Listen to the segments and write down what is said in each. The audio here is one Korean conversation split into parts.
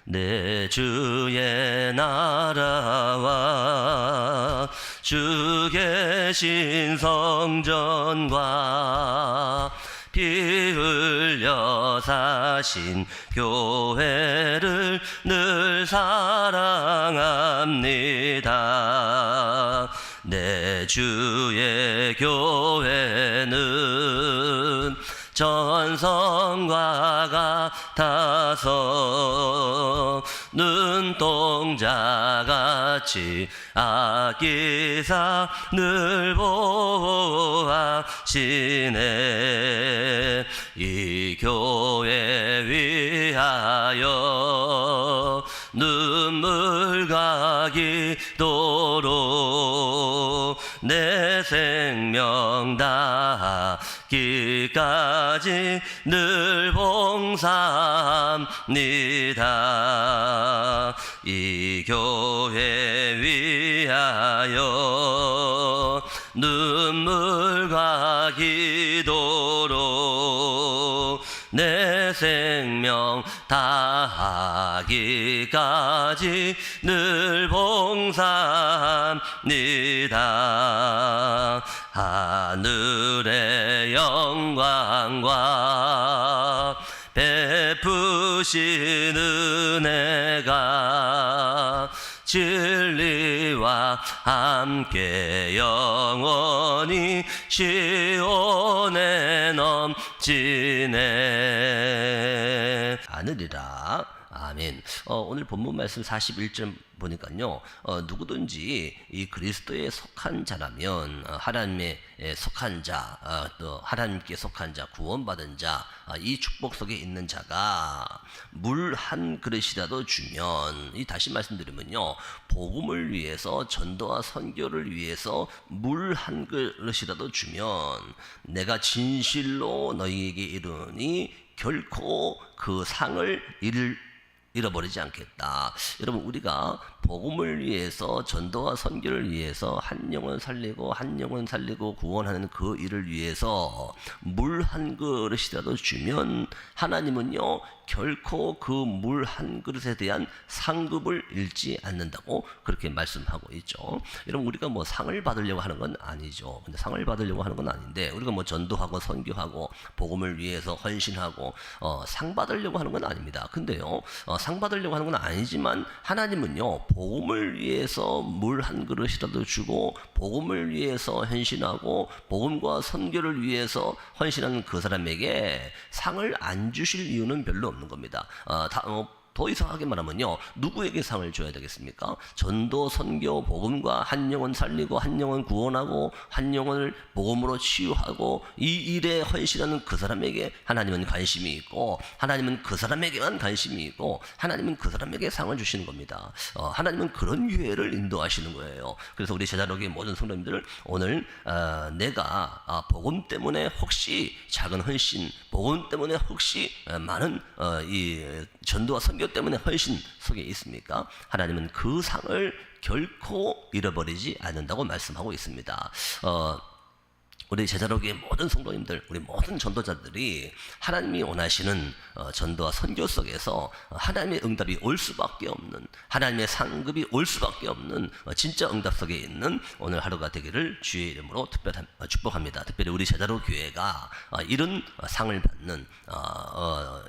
내 주의 나라와 주 계신 성전과 피 흘려 사신 교회를 늘 사랑합니다. 내 주의 교회는 전성과 같아서 눈동자같이 아끼사 늘 보호하시네. 이 교회 위하여 눈물과 기도로 내 생명 다하기까지 늘 봉사합니다. 이 교회 위하여 눈물과 기도로 내 생명 다하기까지 늘 봉사합니다. 하늘의 영광과 베푸신 은혜가 진리와 함께 영원히 시온에 넘치네. 하늘이라. 아멘. 오늘 본문 말씀 41절 보니까요, 누구든지 이 그리스도에 속한 자라면, 하나님에 속한 자, 또 하나님께 속한 자, 구원받은 자, 이 축복 속에 있는 자가 물 한 그릇이라도 주면, 이 다시 말씀드리면요, 복음을 위해서, 전도와 선교를 위해서 물 한 그릇이라도 주면 내가 진실로 너희에게 이르니 결코 그 상을 잃어버리지 않겠다. 여러분, 우리가 복음을 위해서, 전도와 선교를 위해서 한 영혼 살리고 구원하는 그 일을 위해서 물 한 그릇이라도 주면 하나님은요 결코 그 물 한 그릇에 대한 상급을 잃지 않는다고 그렇게 말씀하고 있죠. 여러분, 우리가 뭐 상을 받으려고 하는 건 아니죠. 근데 상을 받으려고 하는 건 아닌데, 우리가 뭐 전도하고 선교하고 복음을 위해서 헌신하고 상 받으려고 하는 건 아닙니다. 근데요, 상 받으려고 하는 건 아니지만 하나님은요 복음을 위해서 물 한 그릇이라도 주고, 복음을 위해서 헌신하고 복음과 선교를 위해서 헌신하는 그 사람에게 상을 안 주실 이유는 별로 없는 겁니다. 더 이상하게 말하면요, 누구에게 상을 줘야 되겠습니까? 전도, 선교, 복음과 한 영혼 살리고 한 영혼 구원하고 한 영혼을 복음으로 치유하고 이 일에 헌신하는 그 사람에게 하나님은 관심이 있고, 하나님은 그 사람에게만 관심이 있고, 하나님은 그 사람에게 상을 주시는 겁니다. 하나님은 그런 기회를 인도하시는 거예요. 그래서 우리 제자로교의 모든 성도님들, 오늘 내가 복음 때문에 혹시 작은 헌신, 복음 때문에 혹시 많은 이 전도와 선교 때문에 헌신 속에 있습니까? 하나님은 그 상을 결코 잃어버리지 않는다고 말씀하고 있습니다. 우리 제자로교의 모든 성도님들, 우리 모든 전도자들이 하나님이 원하시는 전도와 선교 속에서 하나님의 응답이 올 수밖에 없는, 하나님의 상급이 올 수밖에 없는 진짜 응답 속에 있는 오늘 하루가 되기를 주의 이름으로 축복합니다. 특별히 우리 제자로 교회가 이런 상을 받는,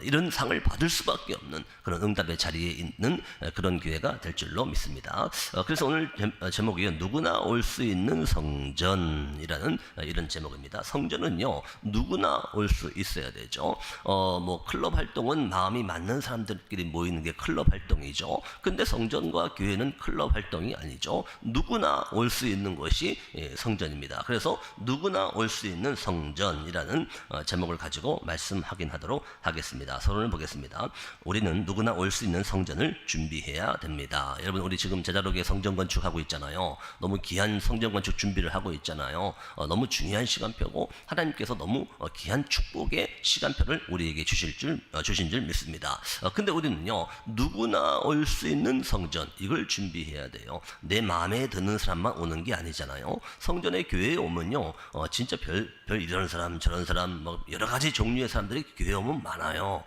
이런 상을 받을 수밖에 없는 그런 응답의 자리에 있는 그런 교회가 될 줄로 믿습니다. 그래서 오늘 제목이 누구나 올 수 있는 성전이라는 이런 제목입니다. 성전은요 누구나 올 수 있어야 되죠. 뭐 클럽 활동은 마음이 맞는 사람들끼리 모이는 게 클럽 활동이죠. 근데 성전과 교회는 클럽 활동이 아니죠. 누구나 올 수 있는 것이 성전입니다. 그래서 누구나 올 수 있는 성전이라는 제목을 가지고 말씀 확인하도록 하겠습니다. 서론을 보겠습니다. 우리는 누구나 올 수 있는 성전을 준비해야 됩니다. 여러분, 우리 지금 제자로교회 성전 건축하고 있잖아요. 너무 귀한 성전 건축 준비를 하고 있잖아요. 너무 중요한 귀한 시간표고 하나님께서 너무 귀한 축복의 시간표를 우리에게 주신 줄 믿습니다. 근데 우리는요, 누구나 올 수 있는 성전, 이걸 준비해야 돼요. 내 마음에 드는 사람만 오는 게 아니잖아요. 성전에 교회에 오면요, 진짜 별 이런 사람 저런 사람 뭐 여러 가지 종류의 사람들이 교회에 오면 많아요.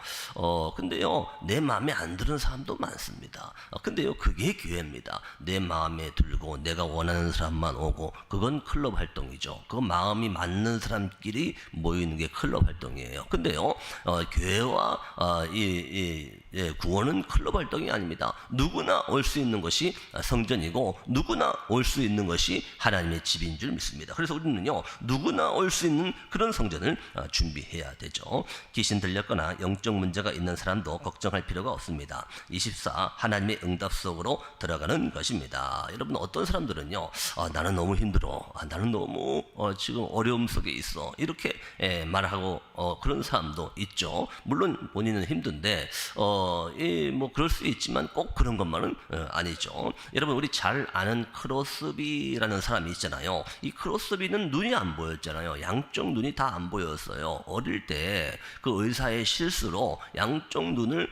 근데요, 내 마음에 안 드는 사람도 많습니다. 근데요, 그게 교회입니다. 내 마음에 들고 내가 원하는 사람만 오고, 그건 클럽 활동이죠. 그 마음이 맞는 사람끼리 모이는 게 클럽 활동이에요. 근데요, 교회와 구원은 클럽 활동이 아닙니다. 누구나 올 수 있는 것이 성전이고, 누구나 올 수 있는 것이 하나님의 집인 줄 믿습니다. 그래서 우리는요, 누구나 올 수 있는 그런 성전을 준비해야 되죠. 귀신 들렸거나 영적 문제가 있는 사람도 걱정할 필요가 없습니다. 24 하나님의 응답 속으로 들어가는 것입니다. 여러분, 어떤 사람들은요, 나는 너무 힘들어, 나는 너무 지금 어려움 속에 있어, 이렇게 말하고 그런 사람도 있죠. 물론 본인은 힘든데 뭐 그럴 수 있지만 꼭 그런 것만은 아니죠. 여러분, 우리 잘 아는 크로스비라는 사람이 있잖아요. 이 크로스비는 눈이 안 보였잖아요. 양쪽 눈이 다 안 보였어요. 어릴 때 그 의사의 실수로 양쪽 눈을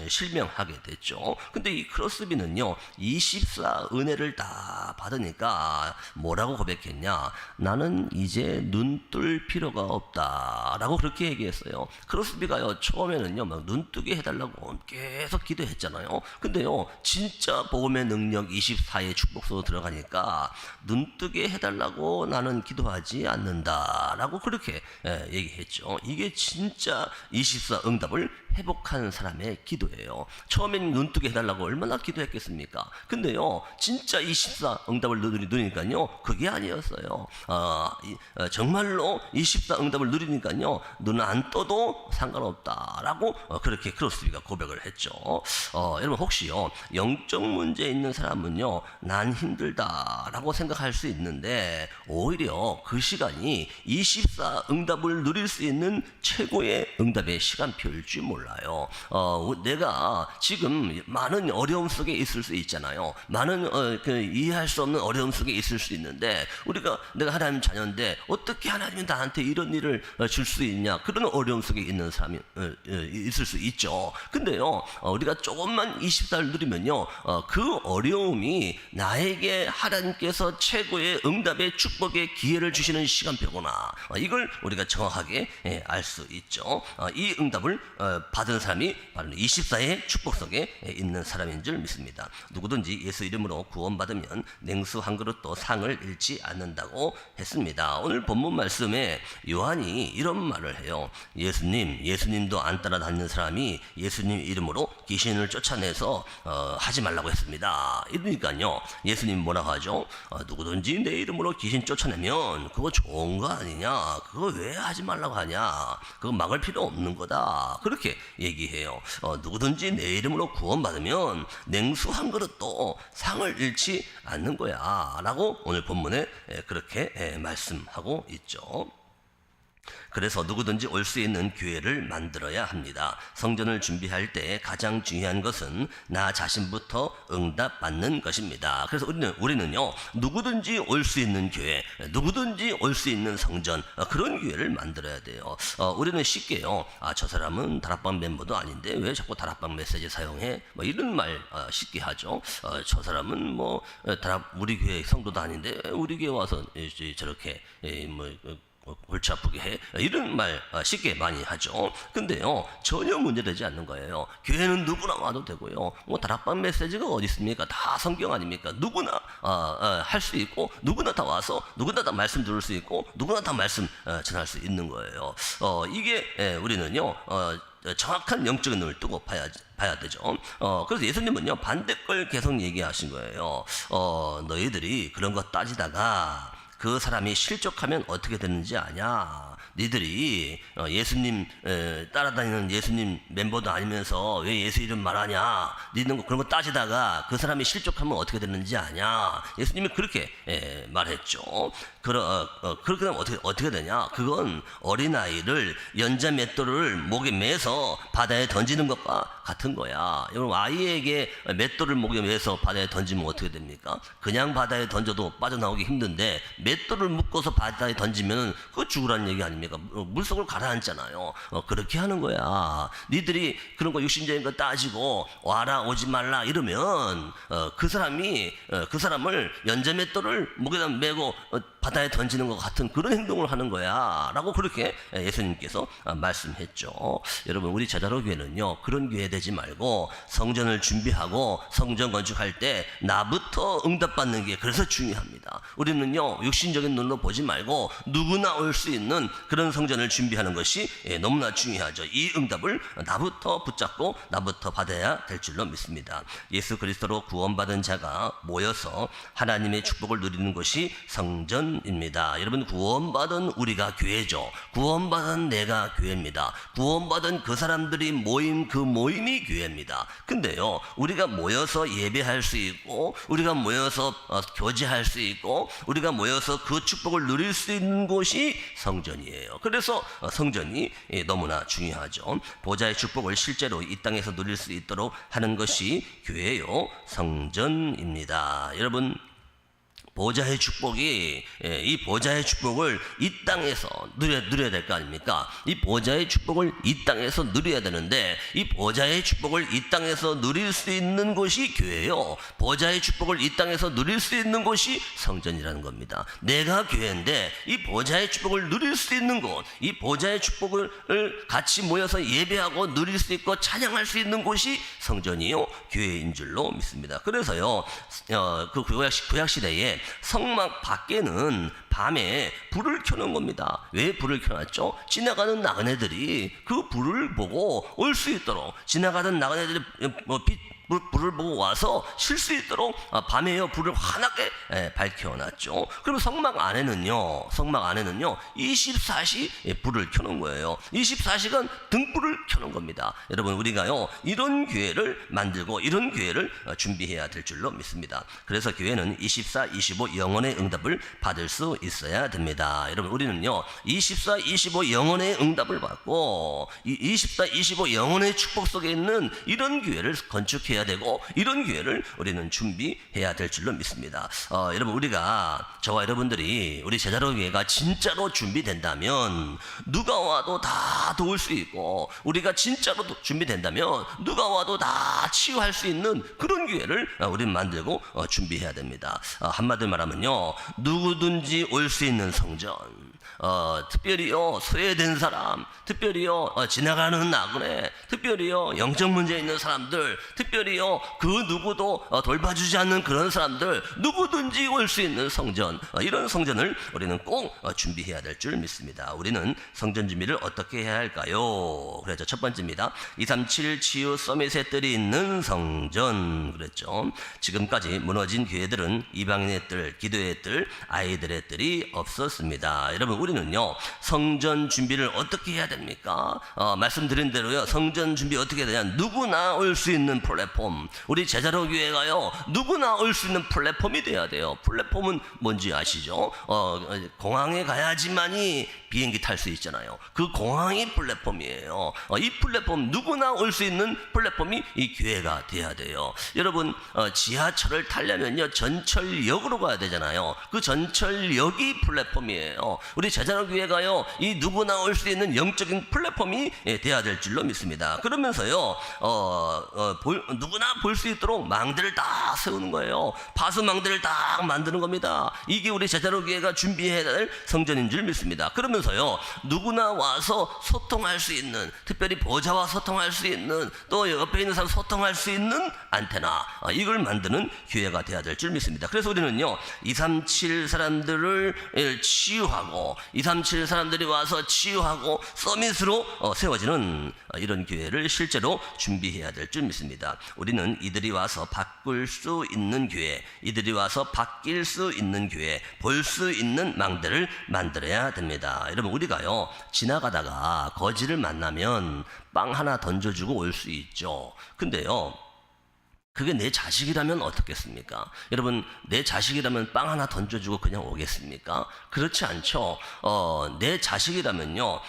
실명하게 됐죠. 근데 이 크로스비는요, 24 은혜를 다 받으니까 뭐라고 고백했냐? 나는 이제 눈 뜰 필요가 없다 라고 그렇게 얘기했어요. 크로스비가요, 처음에는요, 막 눈뜨게 해달라고 계속 기도했잖아요. 근데요, 진짜 복음의 능력 24의 축복소로 들어가니까 눈뜨게 해달라고 나는 기도하지 않는다 라고 그렇게 얘기했죠. 이게 진짜 24 응답을 회복한 사람의 기도예요. 처음엔 눈뜨게 해달라고 얼마나 기도했겠습니까? 근데요, 진짜 24 응답을 누리니까요, 그게 아니었어요. 정말로 24 응답을 누리니까요, 눈 안 떠도 상관없다라고 그렇게 크로스비가 고백을 했죠. 여러분, 혹시요, 영적 문제 있는 사람은요, 난 힘들다라고 생각할 수 있는데, 오히려 그 시간이 24 응답을 누릴 수 있는 최고의 응답의 시간표일 줄 몰라요. 내가 지금 많은 어려움 속에 있을 수 있잖아요. 많은 이해할 수 없는 어려움 속에 있을 수 있는데, 내가 하나님 자녀인데 어떻게 하나님이 나한테 이런 일을 줄 수 있냐, 그런 어려움 속에 있는 사람이 있을 수 있죠. 근데요, 우리가 조금만 24를 누리면요, 그 어려움이 나에게 하나님께서 최고의 응답의 축복의 기회를 주시는 시간표구나, 이걸 우리가 정확하게 알 수 있죠. 이 응답을 받은 사람이 바로 24의 축복 속에 있는 사람인 줄 믿습니다. 누구든지 예수 이름으로 구원받으면 냉수 한 그릇도 상을 잃지 않는다고 했습니다. 오늘 본문 말씀에 요한이 이런 말을 해요. 예수님도 안 따라다니는 사람이 예수님 이름으로 귀신을 쫓아내서 하지 말라고 했습니다. 이러니까요, 예수님 뭐라고 하죠? 누구든지 내 이름으로 귀신 쫓아내면 그거 좋은 거 아니냐, 그거 왜 하지 말라고 하냐, 그거 막을 필요 없는 거다, 그렇게 얘기해요. 누구든지 내 이름으로 구원받으면 냉수 한 그릇도 상을 잃지 않는 거야 라고 오늘 본문에 그렇게 말씀하고 있죠. 그래서 누구든지 올 수 있는 교회를 만들어야 합니다. 성전을 준비할 때 가장 중요한 것은 나 자신부터 응답받는 것입니다. 그래서 우리는요, 누구든지 올 수 있는 교회, 누구든지 올 수 있는 성전, 그런 교회를 만들어야 돼요. 우리는 쉽게요, 저 사람은 다락방 멤버도 아닌데 왜 자꾸 다락방 메시지 사용해? 뭐 이런 말 쉽게 하죠. 저 사람은 뭐 우리 교회 성도도 아닌데 우리 교회 와서 저렇게 골치 아프게 해, 이런 말 쉽게 많이 하죠. 근데요, 전혀 문제되지 않는 거예요. 교회는 누구나 와도 되고요, 뭐 다락방 메시지가 어디 있습니까? 다 성경 아닙니까? 누구나 할 수 있고, 누구나 다 와서 누구나 다 말씀 들을 수 있고, 누구나 다 말씀 전할 수 있는 거예요. 이게 우리는요, 정확한 영적인 눈을 뜨고 봐야 되죠. 그래서 예수님은요, 반대 걸 계속 얘기하신 거예요. 너희들이 그런 거 따지다가 그 사람이 실족하면 어떻게 되는지 아냐? 니들이 예수님 따라다니는 예수님 멤버도 아니면서 왜 예수 이름 말하냐? 니는 그런 거 따지다가 그 사람이 실족하면 어떻게 되는지 아냐? 예수님이 그렇게 말했죠. 그렇게 되면 어떻게 되냐? 그건 어린아이를 연자 맷돌을 목에 매서 바다에 던지는 것과 같은 거야. 여러분, 아이에게 맷돌을 목에 매서 바다에 던지면 어떻게 됩니까? 그냥 바다에 던져도 빠져나오기 힘든데 맷돌을 묶어서 바다에 던지면 그거 죽으라는 얘기 아닙니까? 물속으로 가라앉잖아요. 그렇게 하는 거야. 니들이 그런 거 육신적인 거 따지고 와라 오지 말라 이러면 그 사람을 연자 맷돌을 목에다 메고 바다에 던지는 것 같은 그런 행동을 하는 거야 라고 그렇게 예수님께서 말씀했죠. 여러분, 우리 제자로 교회는요, 그런 교회 되지 말고 성전을 준비하고 성전 건축할 때 나부터 응답받는 게 그래서 중요합니다. 우리는요, 육신적인 눈으로 보지 말고 누구나 올 수 있는 그런 성전을 준비하는 것이 너무나 중요하죠. 이 응답을 나부터 붙잡고 나부터 받아야 될 줄로 믿습니다. 예수 그리스도로 구원받은 자가 모여서 하나님의 축복을 누리는 것이 성전입니다. 여러분, 구원받은 우리가 교회죠. 구원받은 내가 교회입니다. 구원받은 그 사람들이 모임, 그 모임이 교회입니다. 근데요, 우리가 모여서 예배할 수 있고 우리가 모여서 교제할 수 있고 우리가 모여서 그 축복을 누릴 수 있는 곳이 성전이에요. 그래서 성전이 너무나 중요하죠. 보좌의 축복을 실제로 이 땅에서 누릴 수 있도록 하는 것이 교회요, 성전입니다. 여러분, 보좌의 축복이, 이 보좌의 축복을 이 땅에서 누려야 될 거 아닙니까? 이 보좌의 축복을 이 땅에서 누려야 되는데 이 보좌의 축복을 이 땅에서 누릴 수 있는 곳이 교회요. 보좌의 축복을 이 땅에서 누릴 수 있는 곳이 성전이라는 겁니다. 내가 교회인데 이 보좌의 축복을 누릴 수 있는 곳, 이 보좌의 축복을 같이 모여서 예배하고 누릴 수 있고 찬양할 수 있는 곳이 성전이요, 교회인 줄로 믿습니다. 그래서요, 그 구약 시대에 성막 밖에는 밤에 불을 켜는 겁니다. 왜 불을 켜놨죠? 지나가는 나그네들이 그 불을 보고 올 수 있도록, 지나가던 나그네들이 불을 보고 와서 쉴 수 있도록 밤에요 불을 환하게 밝혀놨죠. 그럼 성막 안에는요 24시 불을 켜는 거예요. 24시간 등불을 켜는 겁니다. 여러분, 우리가요 이런 교회를 만들고 이런 교회를 준비해야 될 줄로 믿습니다. 그래서 교회는 24, 25 영혼의 응답을 받을 수 있어야 됩니다. 여러분, 우리는요 24, 25 영혼의 응답을 받고 24, 25 영혼의 축복 속에 있는 이런 교회를 건축해야 되고 이런 기회를 우리는 준비해야 될 줄로 믿습니다. 여러분, 저와 여러분들이 우리 제자로 교회가 진짜로 준비된다면 누가 와도 다 도울 수 있고 우리가 진짜로 준비된다면 누가 와도 다 치유할 수 있는 그런 기회를 우리는 만들고 준비해야 됩니다. 한마디로 말하면요, 누구든지 올 수 있는 성전, 특별히요 소외된 사람, 특별히요 지나가는 나그네, 특별히요 영적 문제 있는 사람들, 특별히요 그 누구도 돌봐주지 않는 그런 사람들, 누구든지 올 수 있는 성전, 이런 성전을 우리는 꼭 준비해야 될 줄 믿습니다. 우리는 성전 준비를 어떻게 해야 할까요? 그랬죠. 첫 번째입니다. 237 치유 서밋의 뜰이 있는 성전 그랬죠. 지금까지 무너진 교회들은 이방인의 뜰, 기도의 뜰, 아이들의 뜰이 없었습니다. 여러분, 우리는요 성전 준비를 어떻게 해야 됩니까? 말씀드린 대로요, 성전 준비 어떻게 해야 되냐, 누구나 올 수 있는 플랫폼, 우리 제자로 교회가요 누구나 올 수 있는 플랫폼이 돼야 돼요. 플랫폼은 뭔지 아시죠? 공항에 가야지만이 비행기 탈 수 있잖아요. 그 공항이 플랫폼이에요. 이 플랫폼, 누구나 올 수 있는 플랫폼이 이 교회가 돼야 돼요. 여러분, 지하철을 타려면요 전철역으로 가야 되잖아요. 그 전철역이 플랫폼이에요. 우리 제자로 교회가요 이 누구나 올 수 있는 영적인 플랫폼이 돼야 될 줄로 믿습니다. 그러면서요 누구나 볼 수 있도록 망대를 딱 세우는 거예요. 파수망대를 딱 만드는 겁니다. 이게 우리 제자로 교회가 준비해야 될 성전인 줄 믿습니다. 그러면서요 누구나 와서 소통할 수 있는, 특별히 보좌와 소통할 수 있는, 또 옆에 있는 사람 소통할 수 있는 안테나, 이걸 만드는 교회가 돼야 될 줄 믿습니다. 그래서 우리는요 237 사람들을 치유하고 237 사람들이 와서 치유하고 서밋으로 세워지는 이런 교회를 실제로 준비해야 될 줄 믿습니다. 우리는 이들이 와서 바꿀 수 있는 교회, 이들이 와서 바뀔 수 있는 교회, 볼 수 있는 망대를 만들어야 됩니다. 여러분, 우리가요 지나가다가 거지를 만나면 빵 하나 던져주고 올 수 있죠. 근데요 그게 내 자식이라면 어떻겠습니까? 여러분, 내 자식이라면 빵 하나 던져주고 그냥 오겠습니까? 그렇지 않죠. 내 자식이라면요,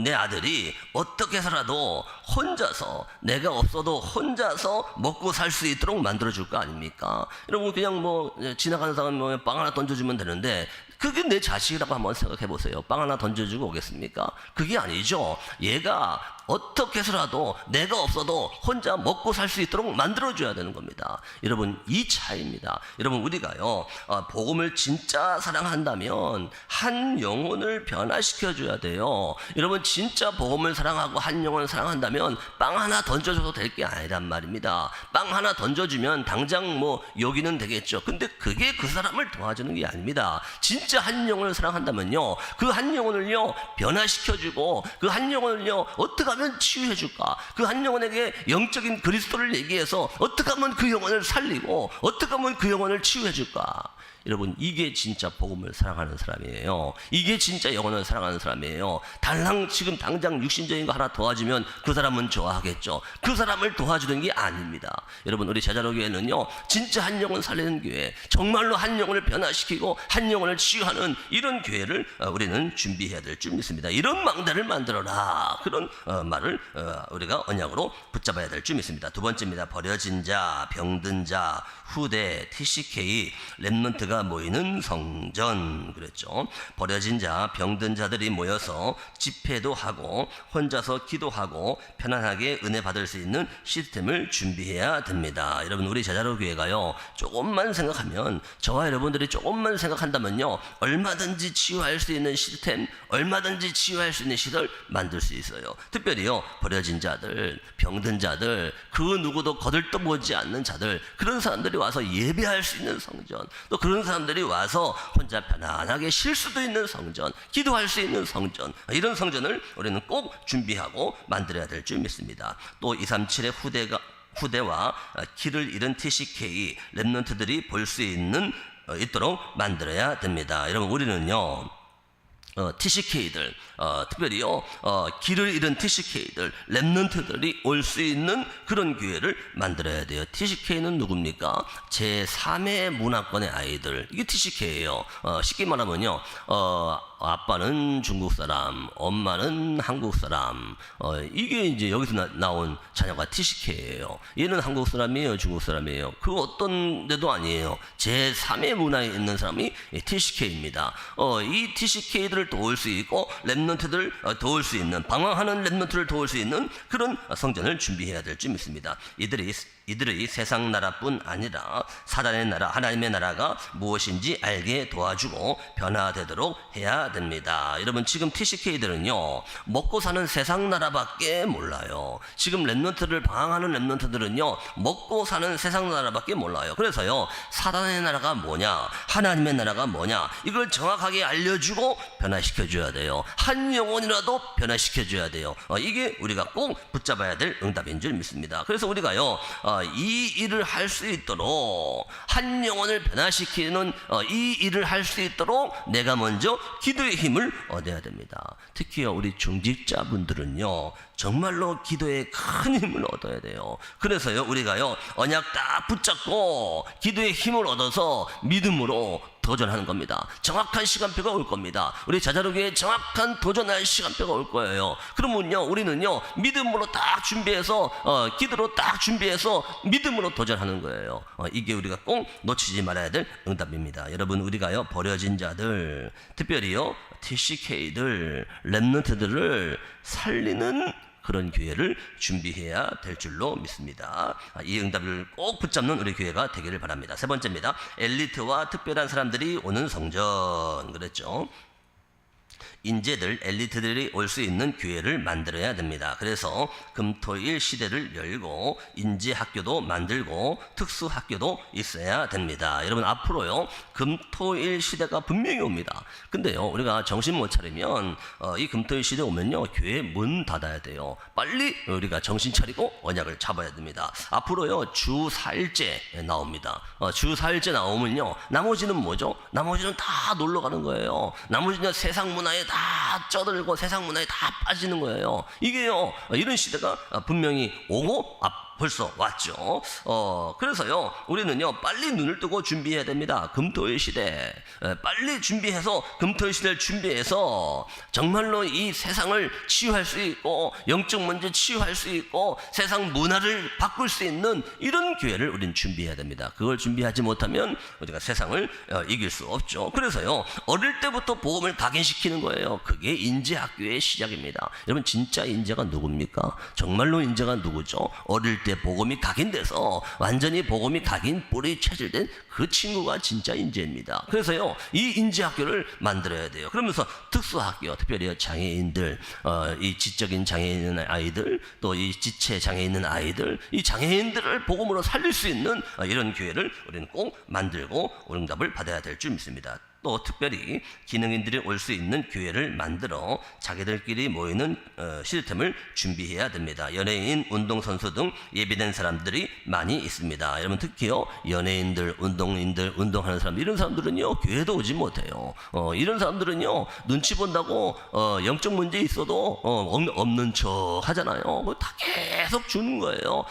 내 아들이 어떻게 해서라도 혼자서, 내가 없어도 혼자서 먹고 살 수 있도록 만들어줄 거 아닙니까? 여러분, 그냥 뭐 지나가는 사람 빵 하나 던져주면 되는데, 그게 내 자식이라고 한번 생각해 보세요. 빵 하나 던져주고 오겠습니까? 그게 아니죠. 얘가 어떻게 해서라도 내가 없어도 혼자 먹고 살 수 있도록 만들어줘야 되는 겁니다. 여러분, 이 차이입니다. 여러분, 우리가요, 복음을 진짜 사랑한다면 한 영혼을 변화시켜줘야 돼요. 여러분, 진짜 복음을 사랑하고 한 영혼을 사랑한다면 빵 하나 던져줘도 될 게 아니란 말입니다. 빵 하나 던져주면 당장 뭐 여기는 되겠죠. 근데 그게 그 사람을 도와주는 게 아닙니다. 진짜 한 영혼을 사랑한다면요, 그 한 영혼을요 변화시켜주고, 그 한 영혼을요 어떻게 하면 치유해줄까, 그 한 영혼에게 영적인 그리스도를 얘기해서 어떻게 하면 그 영혼을 살리고 어떻게 하면 그 영혼을 치유해줄까. 여러분, 이게 진짜 복음을 사랑하는 사람이에요. 이게 진짜 영혼을 사랑하는 사람이에요. 달랑 지금 당장 육신적인 거 하나 도와주면 그 사람은 좋아하겠죠. 그 사람을 도와주는 게 아닙니다. 여러분, 우리 제자로 교회는요, 진짜 한 영혼 살리는 교회, 정말로 한 영혼을 변화시키고 한 영혼을 치유하는 이런 교회를 우리는 준비해야 될 줄 믿습니다. 이런 망대를 만들어라, 그런 말을 우리가 언약으로 붙잡아야 될 줄 믿습니다. 두 번째입니다. 버려진 자, 병든 자, 후대, TCK, 렘넌트가 모이는 성전. 그랬죠. 버려진 자, 병든 자들이 모여서 집회도 하고 혼자서 기도하고 편안하게 은혜 받을 수 있는 시스템을 준비해야 됩니다. 여러분, 우리 제자로 교회가요, 조금만 생각하면, 저와 여러분들이 조금만 생각한다면요, 얼마든지 치유할 수 있는 시스템, 얼마든지 치유할 수 있는 시설 만들 수 있어요. 특별히요, 버려진 자들, 병든 자들, 그 누구도 거들떠보지 않는 자들, 그런 사람들이 와서 예배할 수 있는 성전, 또 그런 사람들이 와서 혼자 편안하게 쉴 수도 있는 성전, 기도할 수 있는 성전, 이런 성전을 우리는 꼭 준비하고 만들어야 될 줄 믿습니다. 또 237의 후대와 길을 잃은 TCK 렘넌트들이 볼 수 있도록 만들어야 됩니다. 여러분, 우리는요, TCK들, 특별히요, 길을 잃은 TCK들, 렘넌트들이 올 수 있는 그런 기회를 만들어야 돼요. TCK는 누굽니까? 제3의 문화권의 아이들, 이게 TCK예요. 쉽게 말하면요, 아빠는 중국 사람, 엄마는 한국 사람, 이게 이제 여기서 나온 자녀가 TCK예요. 얘는 한국 사람이에요, 중국 사람이에요? 그 어떤 데도 아니에요. 제3의 문화에 있는 사람이 TCK입니다. 이 TCK들을 도울 수 있고 렘넌트들 도울 수 있는, 방황하는 렘넌트를 도울 수 있는 그런 성전을 준비해야 될 줄 믿습니다. 이들의 세상 나라뿐 아니라 사단의 나라, 하나님의 나라가 무엇인지 알게 도와주고 변화되도록 해야 됩니다. 여러분, 지금 TCK들은요, 먹고 사는 세상 나라밖에 몰라요. 지금 렘넌트를 방황하는 렘넌트들은요, 먹고 사는 세상 나라밖에 몰라요. 그래서요, 사단의 나라가 뭐냐, 하나님의 나라가 뭐냐, 이걸 정확하게 알려주고 변화시켜줘야 돼요. 한 영혼이라도 변화시켜줘야 돼요. 이게 우리가 꼭 붙잡아야 될 응답인 줄 믿습니다. 그래서 우리가요, 이 일을 할 수 있도록, 한 영혼을 변화시키는 이 일을 할 수 있도록 내가 먼저 기도의 힘을 얻어야 됩니다. 특히요, 우리 중직자분들은요, 정말로 기도에 큰 힘을 얻어야 돼요. 그래서요, 우리가요, 언약 딱 붙잡고 기도의 힘을 얻어서 믿음으로 도전하는 겁니다. 정확한 시간표가 올 겁니다. 우리 자자로교에 정확한 도전할 시간표가 올 거예요. 그러면요, 우리는요, 믿음으로 딱 준비해서, 기도로 딱 준비해서 믿음으로 도전하는 거예요. 이게 우리가 꼭 놓치지 말아야 될 응답입니다. 여러분, 우리가요, 버려진 자들, 특별히요, TCK들, 렘넌트들을 살리는 그런 교회를 준비해야 될 줄로 믿습니다. 이 응답을 꼭 붙잡는 우리 교회가 되기를 바랍니다. 세 번째입니다. 엘리트와 특별한 사람들이 오는 성전. 그랬죠. 인재들, 엘리트들이 올 수 있는 교회를 만들어야 됩니다. 그래서 금토일 시대를 열고 인재 학교도 만들고 특수 학교도 있어야 됩니다. 여러분, 앞으로요, 금토일 시대가 분명히 옵니다. 근데요, 우리가 정신 못 차리면 이 금토일 시대 오면요, 교회 문 닫아야 돼요. 빨리 우리가 정신 차리고 언약을 잡아야 됩니다. 앞으로요, 주 4일째 나옵니다. 주 4일째 나오면요, 나머지는 뭐죠? 나머지는 다 놀러 가는 거예요. 나머지는 세상 문화에 다 쩌들고 세상 문화에 다 빠지는 거예요. 이게요, 이런 시대가 분명히 오고 벌써 왔죠. 그래서요, 우리는요, 빨리 눈을 뜨고 준비해야 됩니다. 금토일 시대. 빨리 준비해서, 금토일 시대를 준비해서, 정말로 이 세상을 치유할 수 있고, 영적 문제 치유할 수 있고, 세상 문화를 바꿀 수 있는 이런 교회를 우리는 준비해야 됩니다. 그걸 준비하지 못하면 우리가 세상을 이길 수 없죠. 그래서요, 어릴 때부터 복음을 각인시키는 거예요. 그게 인재학교의 시작입니다. 여러분, 진짜 인재가 누굽니까? 정말로 인재가 누구죠? 어릴 때 복음이 각인돼서 완전히 복음이 각인 뿌리 체질된 그 친구가 진짜 인재입니다. 그래서요, 이 인재학교를 만들어야 돼요. 그러면서 특수학교, 특별히 장애인들, 이 지적인 장애 있는 아이들, 또 이 지체 장애 있는 아이들, 이 장애인들을 복음으로 살릴 수 있는 이런 교회를 우리는 꼭 만들고 응답을 받아야 될 줄 믿습니다. 또 특별히 기능인들이 올 수 있는 교회를 만들어 자기들끼리 모이는 시스템을 준비해야 됩니다. 연예인, 운동선수 등 예비된 사람들이 많이 있습니다. 여러분, 특히요, 연예인들, 운동인들, 운동하는 사람, 이런 사람들은요, 교회도 오지 못해요. 이런 사람들은요, 눈치 본다고 영적 문제 있어도 없는 척 하잖아요. 다 계속 주는 거예요.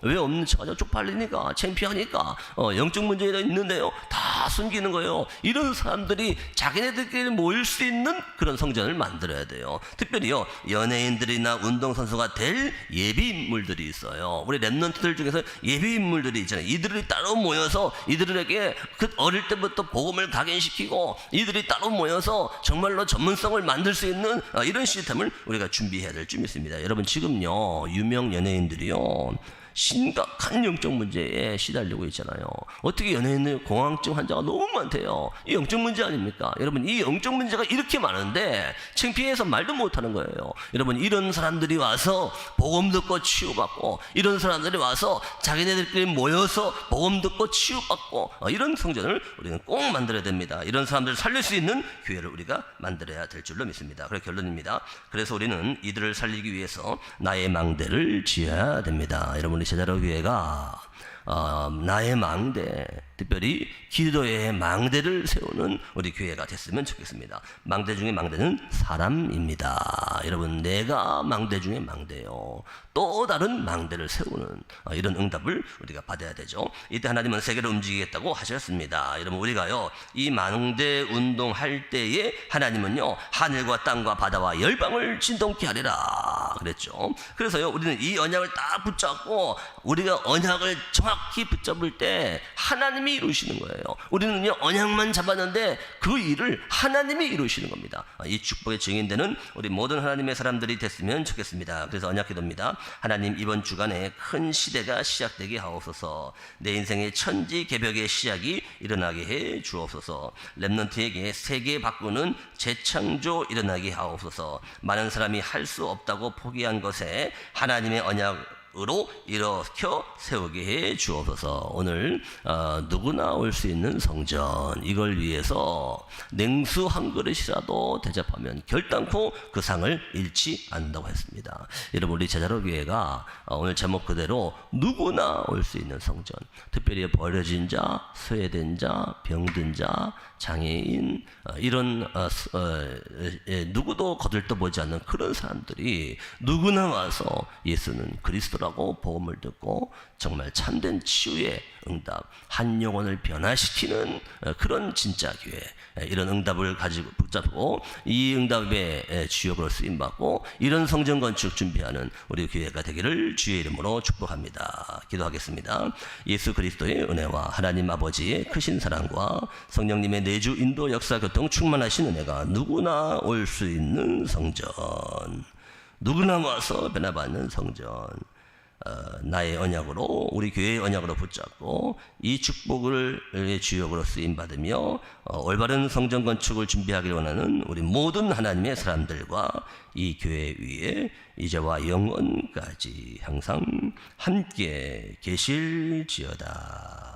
왜 없는 척 하죠? 쪽팔리니까, 창피하니까. 영적 문제가 있는데요, 다 숨기는 거예요. 이런 사람들이 자기네들끼리 모일 수 있는 그런 성전을 만들어야 돼요. 특별히요, 연예인들이나 운동선수가 될 예비인물들이 있어요. 우리 랩런트들 중에서 예비인물들이 있잖아요. 이들이 따로 모여서 이들에게 그 어릴 때부터 복음을 각인시키고 이들이 따로 모여서 정말로 전문성을 만들 수 있는 이런 시스템을 우리가 준비해야 될 줄 믿습니다. 여러분, 지금요, 유명 연예인들이요, 심각한 영적 문제에 시달리고 있잖아요. 어떻게 연예인들 공황증 환자가 너무 많대요. 이 영적 문제 아닙니까? 여러분, 이 영적 문제가 이렇게 많은데 창피해서 말도 못하는 거예요. 여러분, 이런 사람들이 와서 복음 듣고 치유받고, 이런 사람들이 와서 자기네들끼리 모여서 복음 듣고 치유받고, 이런 성전을 우리는 꼭 만들어야 됩니다. 이런 사람들을 살릴 수 있는 교회를 우리가 만들어야 될 줄로 믿습니다. 그래 결론입니다. 그래서 우리는 이들을 살리기 위해서 나의 망대를 지어야 됩니다. 여러분, 우리 제자로 교회가 나의 망대, 특별히 기도의 망대를 세우는 우리 교회가 됐으면 좋겠습니다. 망대 중에 망대는 사람입니다. 여러분, 내가 망대 중에 망대요. 또 다른 망대를 세우는 이런 응답을 우리가 받아야 되죠. 이때 하나님은 세계를 움직이겠다고 하셨습니다. 여러분, 우리가요, 이 망대 운동할 때에 하나님은요, 하늘과 땅과 바다와 열방을 진동케 하리라 그랬죠. 그래서요, 우리는 이 언약을 딱 붙잡고 우리가 언약을 정확히 붙잡을 때 하나님이 이루시는 거예요. 우리는요, 언약만 잡았는데 그 일을 하나님이 이루시는 겁니다. 이 축복의 증인되는 우리 모든 하나님의 사람들이 됐으면 좋겠습니다. 그래서 언약 기도입니다. 하나님, 이번 주간에 큰 시대가 시작되게 하옵소서. 내 인생의 천지개벽의 시작이 일어나게 해 주옵소서. 렘넌트에게 세계 바꾸는 재창조 일어나게 하옵소서. 많은 사람이 할 수 없다고 포기한 것에 하나님의 언약으로 일으켜 세우게 해 주옵소서. 오늘 누구나 올 수 있는 성전, 이걸 위해서 냉수 한 그릇이라도 대접하면 결단코 그 상을 잃지 않는다고 했습니다. 여러분, 우리 제자로 교회가 오늘 제목 그대로 누구나 올 수 있는 성전, 특별히 버려진 자, 소외된 자, 병든 자, 장애인, 이런 누구도 거들떠보지 않는 그런 사람들이 누구나 와서 예수는 그리스도라고 복음을 듣고 정말 참된 치유의 응답, 한 영혼을 변화시키는 그런 진짜 교회, 이런 응답을 가지고 붙잡고 이 응답의 주역으로 쓰임받고 이런 성전 건축 준비하는 우리 교회가 되기를 주의 이름으로 축복합니다. 기도하겠습니다. 예수 그리스도의 은혜와 하나님 아버지의 크신 사랑과 성령님의 내주 인도 역사 교통 충만하신 은혜가 누구나 올 수 있는 성전, 누구나 와서 변화받는 성전, 나의 언약으로, 우리 교회의 언약으로 붙잡고 이 축복을 주역으로 쓰임받으며 올바른 성전 건축을 준비하기를 원하는 우리 모든 하나님의 사람들과 이 교회 위에 이제와 영원까지 항상 함께 계실지어다.